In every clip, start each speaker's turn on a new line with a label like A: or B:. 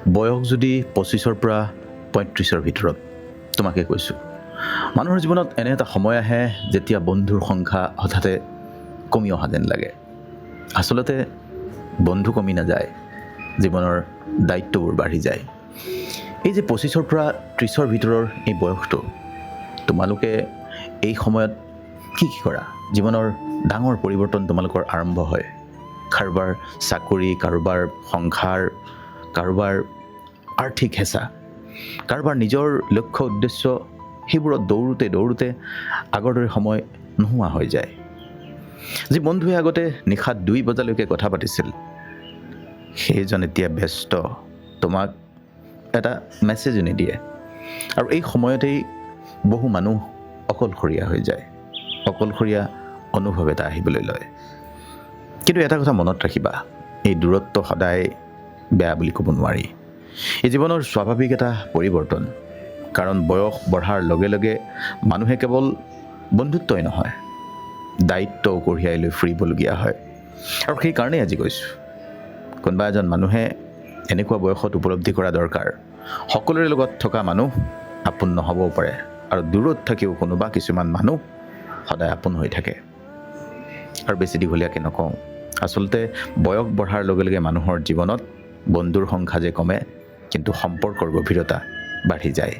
A: বয়স যদি 25ৰ পৰা 35ৰ ভিতৰত তোমাকে কৈছোঁ, মানুহৰ জীৱনত এনে এটা সময় আহে যেতিয়া বন্ধুৰ সংখ্যা হঠাতে কমি অহা যেন লাগে। আচলতে বন্ধু কমি নাযায়, জীৱনৰ দায়িত্ববোৰ বাঢ়ি যায়। এই যে 25ৰ পৰা 30ৰ ভিতৰৰ এই বয়সটো, তোমালোকে এই সময়ত কি কৰা? জীৱনৰ ডাঙৰ পৰিৱৰ্তন তোমালোকৰ আৰম্ভ হয়। কাৰোবাৰ চাকৰি, কাৰোবাৰ সংসাৰ, কাৰোবাৰ আৰ্থিক হেঁচা, কাৰোবাৰ নিজৰ লক্ষ্য উদ্দেশ্য, সেইবোৰত দৌৰোঁতে আগৰ দৰে সময় নোহোৱা হৈ যায়। যি বন্ধুৱে আগতে নিশা 2 বজালৈকে কথা পাতিছিল, সেইজন এতিয়া ব্যস্ত, তোমাক এটা মেছেজো নিদিয়ে। আৰু এই সময়তেই বহু মানুহ অকলশৰীয়া হৈ যায়, অকলশৰীয়া অনুভৱ এটা আহিবলৈ লয়। কিন্তু এটা কথা মনত ৰাখিবা, এই দূৰত্ব সদায় বেয়া বুলি ক'ব নোৱাৰি। এই জীৱনৰ স্বাভাৱিক এটা পৰিৱৰ্তন। কাৰণ বয়স বঢ়াৰ লগে লগে মানুহে কেৱল বন্ধুত্বই নহয়, দায়িত্বও কঢ়িয়াই লৈ ফুৰিবলগীয়া হয়। আৰু সেইকাৰণেই আজি কৈছোঁ, কোনোবা এজন মানুহে এনেকুৱা বয়সত উপলব্ধি কৰা দৰকাৰ, সকলোৰে লগত থকা মানুহ আপোন নহ'বও পাৰে, আৰু দূৰত থাকিও কোনোবা কিছুমান মানুহ সদায় আপোন হৈ থাকে। আৰু বেছি দীঘলীয়াকৈ নকওঁ, আচলতে বয়স বঢ়াৰ লগে লগে মানুহৰ জীৱনত বন্ধুৰ সংখ্যা যে কমে, কিন্তু সম্পৰ্কৰ গভীৰতা বাঢ়ি যায়।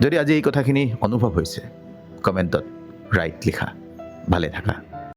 A: যদি আজি এই কথাখিনি অনুভৱ হৈছে, কমেণ্টত ৰাইট লিখা। ভালে থাকা।